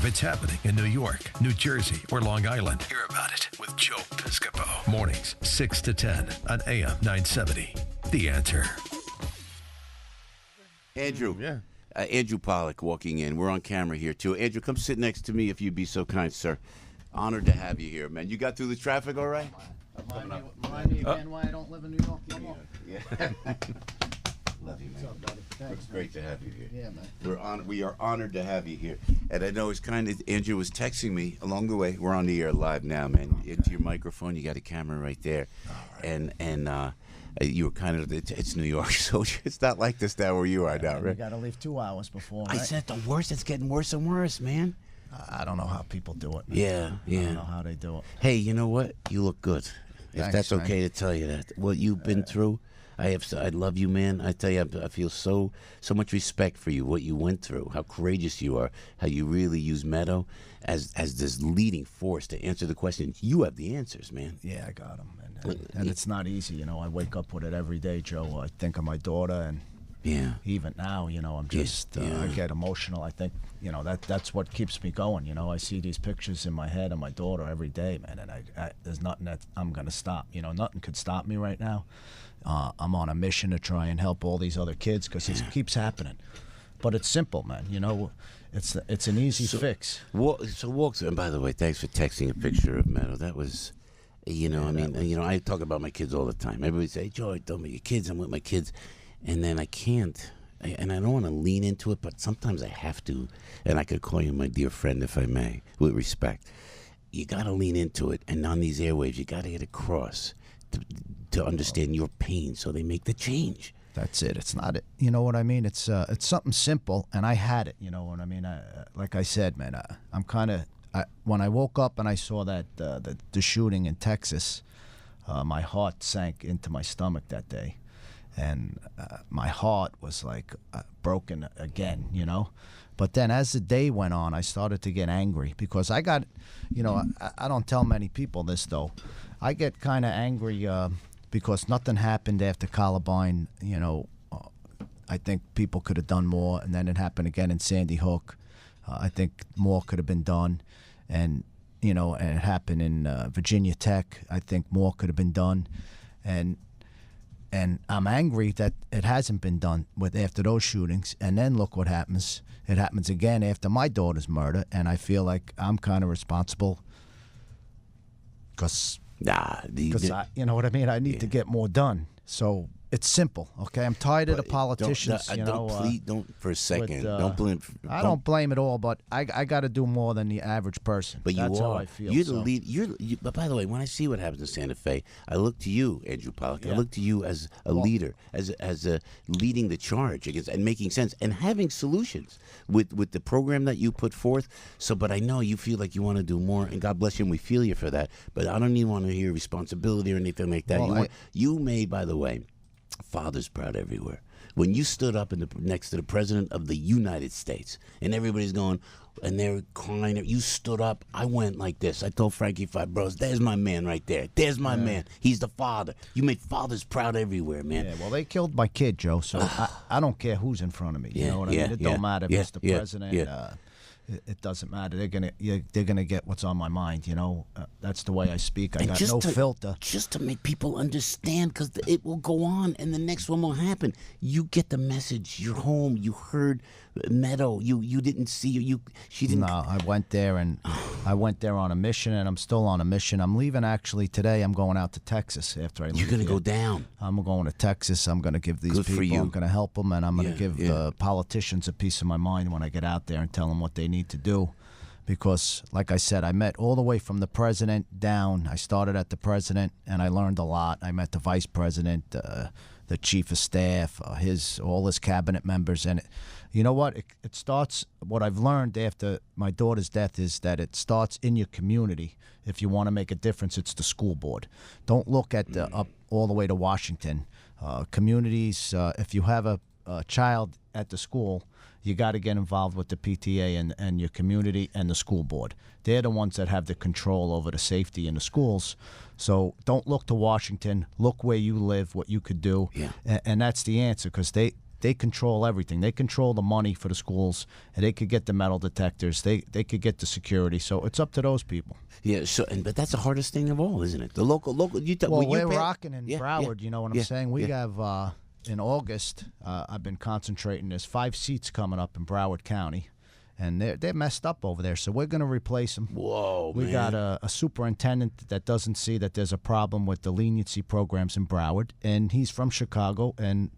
it's happening in New York, New Jersey, or Long Island, hear about it with Joe Piscopo. Mornings, 6 to 10 on AM 970. The Answer. Andrew. Yeah. Andrew Pollack walking in. We're on camera here, too. Andrew, come sit next to me if you'd be so kind, sir. Honored to have you here, man. You got through the traffic all right? Remind me again why I don't live in New York no more. Yeah. Love you, man. What's up, buddy? Thanks, It's great to have you here. Yeah, man. We are honored to have you here. And I know it's kind of, Andrew was texting me along the way. We're on the air live now, man. Into your microphone, you got a camera right there. All right. And you were kind of, it's New York, so it's not like this now where you are now, right? You got to leave 2 hours before, right? I said the worst, it's getting worse and worse, man. I don't know how people do it, man. Yeah. I don't know how they do it. Hey, you know what? You look good. If that's okay to tell you that. What you've been through, I love you, man. I tell you, I feel so much respect for you, what you went through, how courageous you are, how you really use Meadow as this leading force to answer the questions. You have the answers, man. Yeah, I got them. And it's not easy, you know. I wake up with it every day, Joe. I think of my daughter, and even now, you know, I'm just, I get emotional. I think, you know, that's what keeps me going, you know. I see these pictures in my head of my daughter every day, man, and I there's nothing that I'm going to stop. You know, nothing could stop me right now. I'm on a mission to try and help all these other kids because it keeps happening. But it's simple, man. You know, it's an easy fix. So walk through, and by the way, thanks for texting a picture of Meadow. That was... You know, I talk about my kids all the time. Everybody say, Joy, don't be your kids. I'm with my kids. And then I can't. And I don't want to lean into it, but sometimes I have to. And I could call you my dear friend, if I may, with respect. You got to lean into it. And on these airwaves, you got to get across to understand your pain so they make the change. That's it. It's not it. You know what I mean? It's something simple, and I had it. You know what I mean? Like I said, man, I'm kind of... when I woke up and I saw that the shooting in Texas, my heart sank into my stomach that day, and my heart was like broken again, you know. But then as the day went on, I started to get angry because I got, you know, I don't tell many people this though. I get kind of angry because nothing happened after Columbine. You know, I think people could have done more, and then it happened again in Sandy Hook. I think more could have been done. And, you know, and it happened in Virginia Tech. I think more could have been done. And I'm angry that it hasn't been done after those shootings. And then look what happens. It happens again after my daughter's murder. And I feel like I'm kind of responsible because, you know what I mean? I need to get more done. So it's simple, okay? I'm tired of the politicians. Please don't for a second. Don't blame. I don't blame it all, but I got to do more than the average person. But that's you are. How I feel. You're the lead. But by the way, when I see what happens in Santa Fe, I look to you, Andrew Pollack. I look to you as a leader, as a leading the charge against and making sense and having solutions with the program that you put forth. So, but I know you feel like you want to do more, and God bless you, and we feel you for that. But I don't even want to hear responsibility or anything like that. Well, you made, by the way, fathers proud everywhere. When you stood up next to the President of the United States, and everybody's going, and they're crying, you stood up. I went like this. I told Frankie Five Bros, there's my man right there. There's my man. He's the father. You made fathers proud everywhere, man. Yeah, well, they killed my kid, Joe, so I don't care who's in front of me. You know what I mean? It don't matter if it's the president. It doesn't matter. They're gonna get what's on my mind. You know, that's the way I speak. I got no filter. Just to make people understand, because it will go on, and the next one will happen. You get the message. You're home. You heard Meadow. You didn't see she didn't. No, I went there on a mission, and I'm still on a mission. I'm leaving actually today. I'm going out to Texas after I leave. You're gonna go down. I'm going to Texas. I'm gonna give these people. I'm gonna help them, and I'm gonna give the politicians a piece of my mind when I get out there and tell them what they need to do. Because, like I said, I met all the way from the president down. I started at the president, and I learned a lot. I met the vice president, the chief of staff, all his cabinet members, and you know what? It starts. What I've learned after my daughter's death is that it starts in your community. If you want to make a difference, it's the school board. Don't look at up all the way to Washington. Communities. If you have a child at the school, you got to get involved with the PTA and your community and the school board. They're the ones that have the control over the safety in the schools. So don't look to Washington. Look where you live, what you could do, and that's the answer. Because they control everything. They control the money for the schools, and they could get the metal detectors. They could get the security. So it's up to those people. Yeah. So, but that's the hardest thing of all, isn't it? The local. We're rocking in Broward. You know what I'm saying? We yeah. have in August. I've been concentrating. There's 5 seats coming up in Broward County. And they're messed up over there, so we're going to replace them. Whoa, we man. got a superintendent that doesn't see that there's a problem with the leniency programs in Broward, and he's from Chicago, and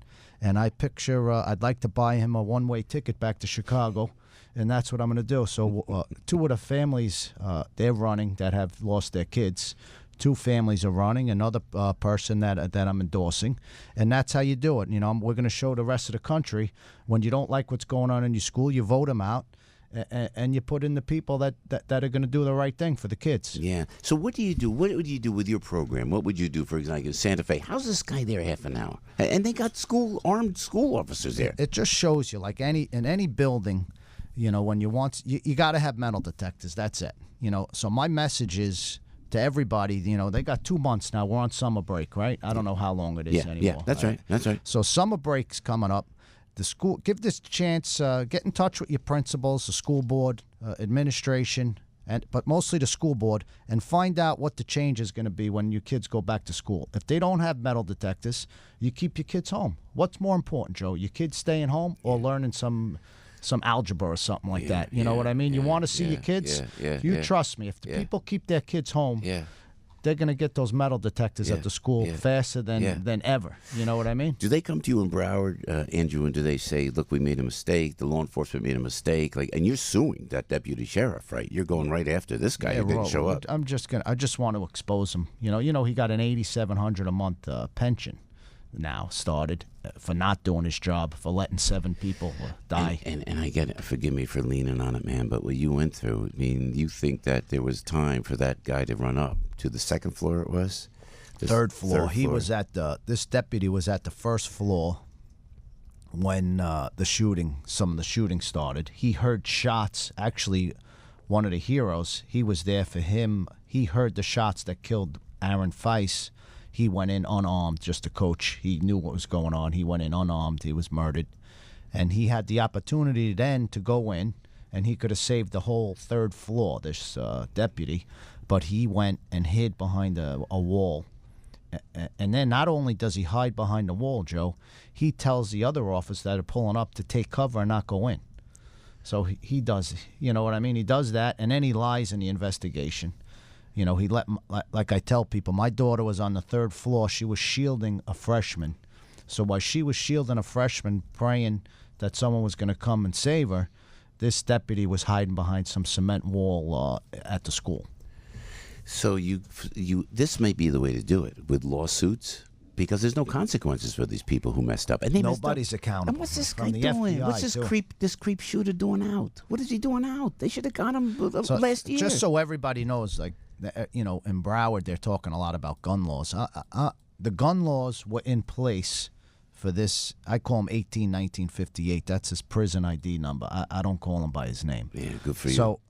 I picture I'd like to buy him a one-way ticket back to Chicago, and that's what I'm going to do. So 2 of the families they're running that have lost their kids. 2 families are running, another person that I'm endorsing, and that's how you do it. You know, we're going to show the rest of the country when you don't like what's going on in your school, you vote them out. And you put in the people that are going to do the right thing for the kids. Yeah. So what do you do? What would you do with your program? What would you do, for example, in Santa Fe? How's this guy there half an hour? And they got armed school officers there. It just shows you, like in any building, you know, when you got to have metal detectors. That's it. You know, so my message is to everybody, you know, they got 2 months now. We're on summer break, right? I don't know how long it is anymore. Yeah, that's right. That's right. So summer break's coming up. The school, give this chance. Get in touch with your principals, the school board, administration, but mostly the school board, and find out what the change is going to be when your kids go back to school. If they don't have metal detectors, you keep your kids home. What's more important, Joe? Your kids staying home or learning some algebra or something like that? You know what I mean? You want to see your kids? Trust me. If the people keep their kids home, they're going to get those metal detectors at the school faster than ever. You know what I mean? Do they come to you in Broward, Andrew, and do they say, look, we made a mistake, the law enforcement made a mistake, and you're suing that deputy sheriff, right? You're going right after this guy who didn't show up. I just want to expose him. You know he got an $8,700 a month pension now started for not doing his job, for letting 7 people die. And I get it. Forgive me for leaning on it, man, but what you went through, I mean, you think that there was time for that guy to run up to the 2nd floor, it was? Third floor. He was at this deputy was at the 1st floor when some of the shooting started. He heard shots. Actually, one of the heroes, he was there for him. He heard the shots that killed Aaron Feiss. He went in unarmed, just to coach. He knew what was going on. He went in unarmed. He was murdered. And he had the opportunity then to go in, and he could have saved the whole 3rd floor, this deputy. But he went and hid behind a wall. And then not only does he hide behind the wall, Joe, he tells the other officers that are pulling up to take cover and not go in. So he does, you know what I mean? He does that, and then he lies in the investigation. You know, he like I tell people, my daughter was on the 3rd floor. She was shielding a freshman. So while she was shielding a freshman, praying that someone was going to come and save her, this deputy was hiding behind some cement wall at the school. So this may be the way to do it, with lawsuits, because there's no consequences for these people who messed up. And nobody's accountable. And what's this guy doing? FBI what's this creep shooter doing out? What is he doing out? They should have got him last year. Just so everybody knows, like, you know, in Broward, they're talking a lot about gun laws. The gun laws were in place for this. I call him 1958. That's his prison ID number. I don't call him by his name. Yeah, good for you. So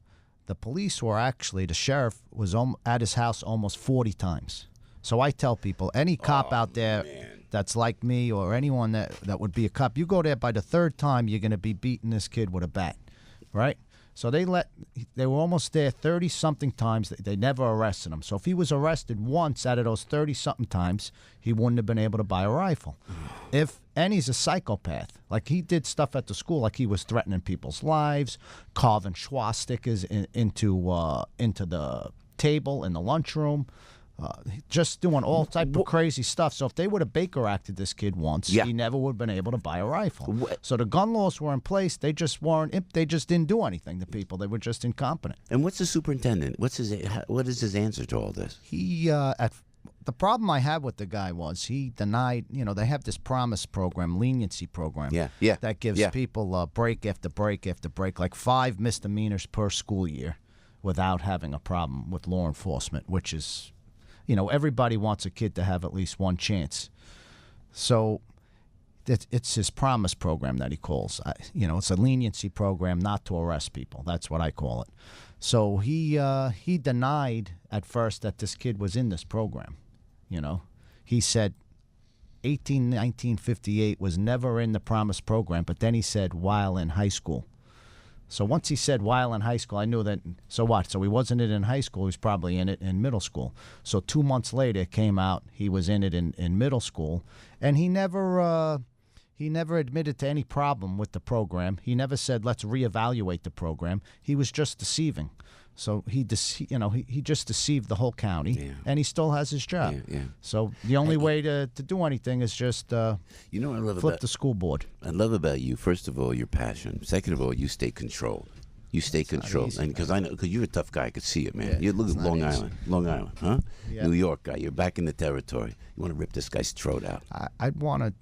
the police were actually, the sheriff was at his house almost 40 times. So I tell people, any cop out there that's like me or anyone that would be a cop, you go there by the 3rd time, you're going to be beating this kid with a bat, right? So they were almost there 30-something times. They never arrested him. So if he was arrested once out of those 30-something times, he wouldn't have been able to buy a rifle. And he's a psychopath. Like, he did stuff at the school, like he was threatening people's lives, carving swastikas into the table in the lunchroom. Just doing all type of crazy stuff. So if they would have Baker acted this kid once, he never would have been able to buy a rifle. So the gun laws were in place. They just weren't. They just didn't do anything to people. They were just incompetent. And what's the superintendent? What is his answer to all this? The problem I had with the guy was he denied. You know, they have this promise program, leniency program. That gives people break after break after break, like 5 misdemeanors per school year, without having a problem with law enforcement, which is. You know, everybody wants a kid to have at least one chance. So it's his promise program that he calls. It's a leniency program not to arrest people. That's what I call it. So he denied at first that this kid was in this program. You know, he said 1958 was never in the Promise program, but then he said while in high school. So once he said while in high school, I knew that. So what? So he wasn't in high school. He was probably in it in middle school. So 2 months later, it came out he was in it in middle school, and he never admitted to any problem with the program. He never said let's reevaluate the program. He was just deceiving. So he just deceived the whole county, and he still has his job. So the only way to do anything is just flip the school board. I love about you, first of all, your passion. Second of all, you stay controlled. You stay controlled, and because I know, because you're a tough guy, I could see it, man. You look at Long Island, huh? Yeah. New York guy. You're back in the territory. You want to rip this guy's throat out. I'd want to.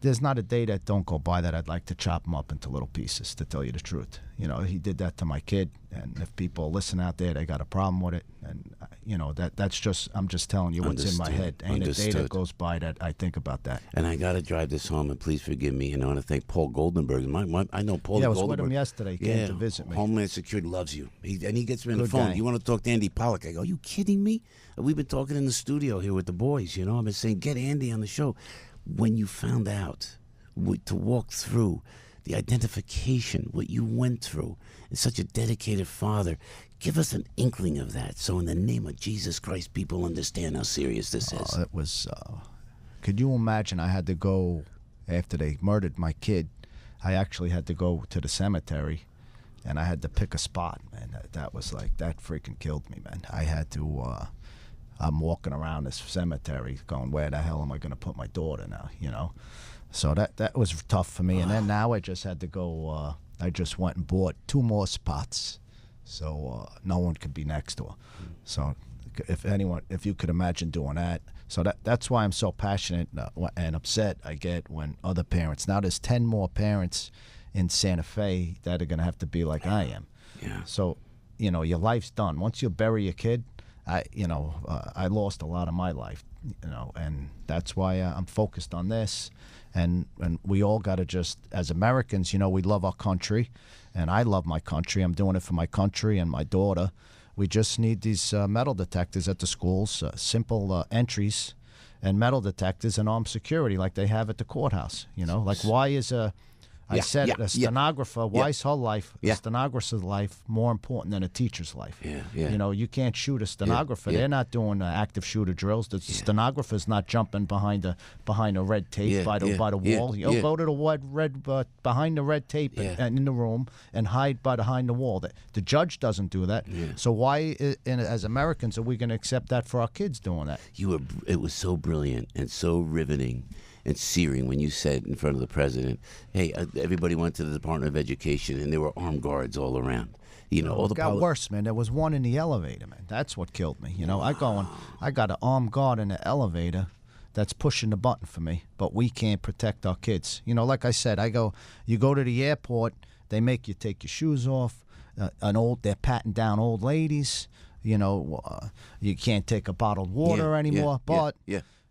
There's not a day that don't go by that I'd like to chop him up into little pieces. To tell you the truth, he did that to my kid, and if people listen out there, they got a problem with it, and that's just. I'm just telling you what's in my head. Ain't a day that goes by that I think about that. And I got to drive this home, and please forgive me. I want to thank Paul Goldenberg. I know Paul. Yeah, I was Goldenberg. with him yesterday. He came to visit me. Homeland Security loves you. He gets me on the phone. Guy. You want to talk to Andy Pollack? I go, are you kidding me? We've been talking in the studio here with the boys, I've been saying, get Andy on the show. When you found out to walk through the identification, what you went through, and such a dedicated father, give us an inkling of that. So in the name of Jesus Christ, people understand how serious this is. It was, could you imagine I had to go, after they murdered my kid, I actually had to go to the cemetery, and I had to pick a spot, man. That was like, that freaking killed me, man. I had to, I'm walking around this cemetery going, where the hell am I going to put my daughter now, So that was tough for me. And then now I just had to go, I just went and bought 2 more spots so no one could be next to her. So if you could imagine doing that. So that's why I'm so passionate and upset I get when other parents, now there's 10 more parents in Santa Fe that are going to have to be like I am. Yeah. So, your life's done. Once you bury a kid, I lost a lot of my life, and that's why I'm focused on this. And we all got to just, as Americans, we love our country, and I love my country. I'm doing it for my country and my daughter. We just need these metal detectors at the schools, simple entries, and metal detectors and armed security like they have at the courthouse. Like why is a stenographer, why is her life, a stenographer's life, more important than a teacher's life? You can't shoot a stenographer. They're not doing active shooter drills. The stenographer's not jumping behind a red tape by the wall. Go to the behind the red tape and in the room and hide behind the wall. The judge doesn't do that. So why, as Americans, are we going to accept that for our kids doing that? It was so brilliant and so riveting and searing when you said in front of the president, hey, everybody went to the Department of Education and there were armed guards all around. All the it got worse, man. There was one in the elevator, man. That's what killed me. I got an armed guard in the elevator that's pushing the button for me, but we can't protect our kids. Like I said, you go to the airport, they make you take your shoes off. They're patting down old ladies. You can't take a bottled water anymore, but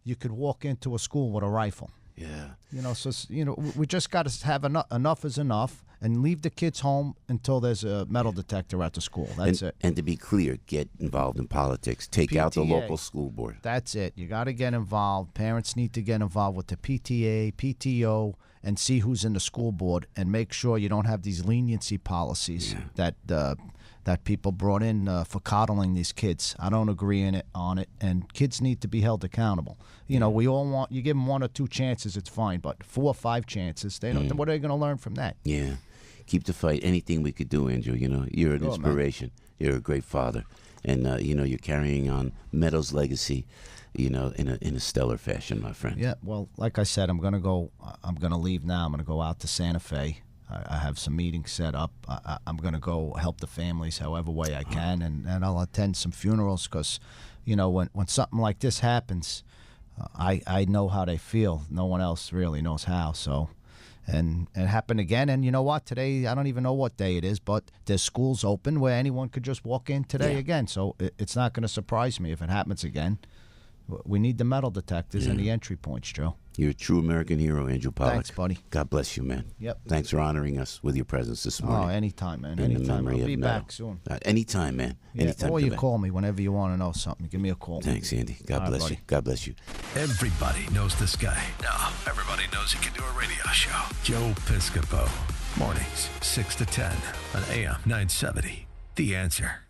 you could walk into a school with a rifle. We just got to have enough is enough, and leave the kids home until there's a metal detector at the school. That's it. And to be clear, get involved in politics. Take PTA, out the local school board. That's it. You got to get involved. Parents need to get involved with the PTA, PTO, and see who's in the school board, and make sure you don't have these leniency policies that people brought in for coddling these kids. I don't agree on it, and kids need to be held accountable. We all want, you give them 1 or 2 chances, it's fine, but 4 or 5 chances, they don't. What are they going to learn from that? Yeah, keep the fight. Anything we could do, Andrew. You're an inspiration. Man. You're a great father, and you're carrying on Meadow's legacy. In a stellar fashion, my friend. Yeah. Well, like I said, I'm gonna leave now. I'm gonna go out to Santa Fe. I have some meetings set up. I'm going to go help the families however way I can, and I'll attend some funerals because, when something like this happens, I know how they feel. No one else really knows how. So, and it happened again. And you know what? Today, I don't even know what day it is, but there's schools open where anyone could just walk in today again. So it's not going to surprise me if it happens again. We need the metal detectors and the entry points, Joe. You're a true American hero, Andrew Pollack. Thanks, buddy. God bless you, man. Yep. Thanks for honoring us with your presence this morning. Oh, anytime, man. In the Anytime. memory I'll of be Meadow. back soon. Anytime, man. Yeah, Anytime. or you come call me whenever you want to know something. Give me a call. Thanks, Andy. God All right, bless buddy. you. God bless you. Everybody knows this guy. Now, everybody knows he can do a radio show. Joe Piscopo. Mornings, 6 to 10 on AM 970. The Answer.